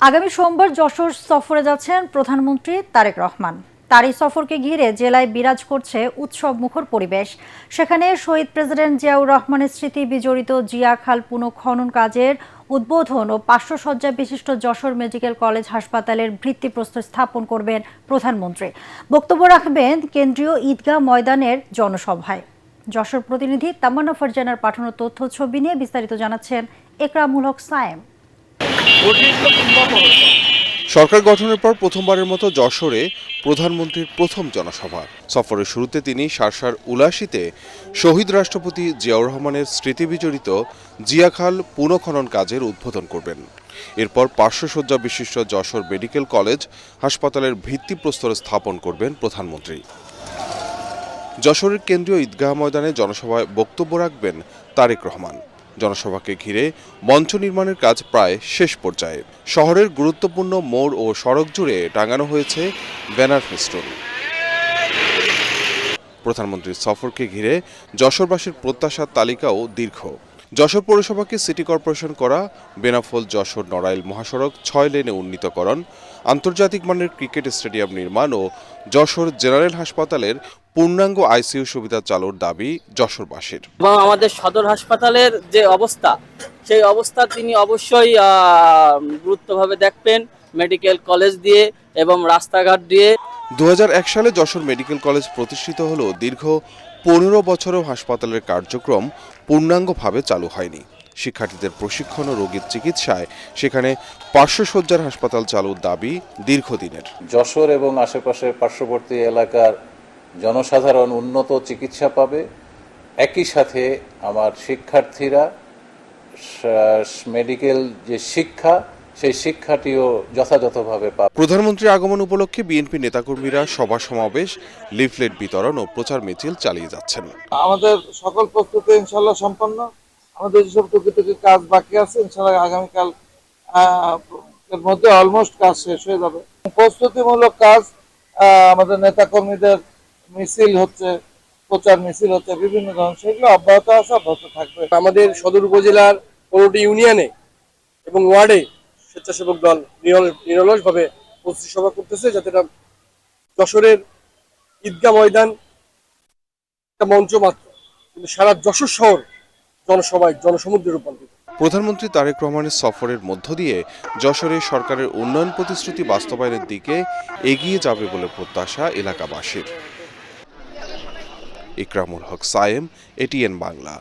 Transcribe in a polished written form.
আগামী সোমবার যশোর সফরে যাচ্ছেন প্রধানমন্ত্রী তারেক রহমান। তার এই সফরকে ঘিরে জেলায় বিরাজ করছে উৎসব মুখর পরিবেশ। সেখানে শহীদ প্রেসিডেন্ট জিয়াউর রহমানের স্মৃতি বিজড়িত জিয়া খাল পুনঃখনন কাজের উদ্বোধন ও 500 শয্যা বিশিষ্ট যশোর মেডিকেল কলেজ হাসপাতালের ভিত্তিপ্রস্তর স্থাপন করবেন প্রধানমন্ত্রী। বক্তব্য রাখবেন কেন্দ্রীয় ঈদগাহ ময়দানের জনসভায়। যশোর প্রতিনিধি তামান্না ফারজানার পাঠানো তথ্য ছবি নিয়ে বিস্তারিত জানাচ্ছেন একরামুল হক সায়েম। সরকার গঠনের পর প্রথমবারের মতো যশোরে প্রধানমন্ত্রীর প্রথম জনসভা। সফরের শুরুতে তিনি শার্শার উলাশিতে শহীদ রাষ্ট্রপতি জিয়াউর রহমানের স্মৃতিবিজড়িত জিয়াখাল পুনঃখনন কাজের উদ্বোধন করবেন। এরপর 500 শয্যা বিশিষ্ট যশোর মেডিকেল কলেজ হাসপাতালের ভিত্তিপ্রস্তর স্থাপন করবেন প্রধানমন্ত্রী। যশোরের কেন্দ্রীয় ঈদগাহ ময়দানে জনসভায় বক্তব্য রাখবেন তারেক রহমান। জনসভাকে ঘিরে মঞ্চ নির্মাণের কাজ প্রায় শেষ পর্যায়ে। শহরের গুরুত্বপূর্ণ মোড় ও সড়ক জুড়ে টাঙানো হয়েছে ব্যানার ফেস্টুন। প্রধানমন্ত্রীর সফরকে ঘিরে যশোরবাসীর প্রত্যাশার তালিকাও দীর্ঘ। যশোর পৌরসভাকে সিটি কর্পোরেশন করা, বেনাফল যশোর নড়াইল মহাসড়ক 6 লেনে উন্নীতকরণ, আন্তর্জাতিক মানের ক্রিকেট স্টেডিয়াম নির্মাণ ও যশোর জেনারেল হাসপাতালের পূর্ণাঙ্গ আইসিইউ সুবিধা চালুর দাবি যশোরবাসীর। এবং আমাদের সদর হাসপাতালের যে অবস্থা, সেই অবস্থা তিনি অবশ্যই গুরুত্বভাবে দেখবেন মেডিকেল কলেজ দিয়ে এবং রাস্তাঘাট দিয়ে। 2001 সালে যশোর মেডিকেল কলেজ প্রতিষ্ঠিত হলেও দীর্ঘ 15 বছরেও হাসপাতালের কার্যক্রম পূর্ণাঙ্গভাবে চালু হয়নি। শিক্ষার্থীদের প্রশিক্ষণ ও রোগীর চিকিৎসায় সেখানে 500 শয্যার হাসপাতাল চালুর দাবি দীর্ঘদিনের। যশোর এবং আশেপাশের পার্শ্ববর্তী এলাকার জনসাধারণ উন্নত চিকিৎসা পাবে, একই সাথে আমার শিক্ষার্থীরা মেডিকেল যে শিক্ষা, সেই শিক্ষাটিও যথাযথভাবে পাবে। প্রধানমন্ত্রীর আগমন উপলক্ষে বিএনপি নেতাকর্মীরা সভা সমাবেশ, লিফলেট বিতরণ ও প্রচার মিছিল চালিয়ে যাচ্ছেন। আমাদের সকল প্রস্তুতি ইনশাল্লাহ সম্পন্ন। আমাদের যেসব টুকি কাজ বাকি আছে ইনশাল্লাহ আগামীকাল এর মধ্যে অলমোস্ট কাজ শেষ হয়ে যাবে। প্রস্তুতিমূলক কাজ, আমাদের নেতাকর্মীদের মিছিল হচ্ছে, প্রচার মিছিল হচ্ছে বিভিন্ন ধরনের, সেগুলো অব্যাহত আছে, অব্যাহত থাকবে। আমাদের সদর উপজেলার 15টি ইউনিয়নে এবং ওয়ার্ডে স্বেচ্ছাসেবক দল নিরলসভাবে প্রস্তুতি সভা করতেছে, যাতে যশোরের ঈদগাহ ময়দান একটা মঞ্চ মাত্র, কিন্তু সারা যশোর শহর জনসভায় জনসমুদ্রে রূপান্তরিত। প্রধানমন্ত্রী তারেক রহমানের সফরের মধ্য দিয়ে যশোরে সরকারের উন্নয়ন প্রতিশ্রুতি বাস্তবায়নের দিকে এগিয়ে যাবে বলে প্রত্যাশা এলাকাবাসীর। ইকরামুল হক সায়েম, এটিএন বাংলা।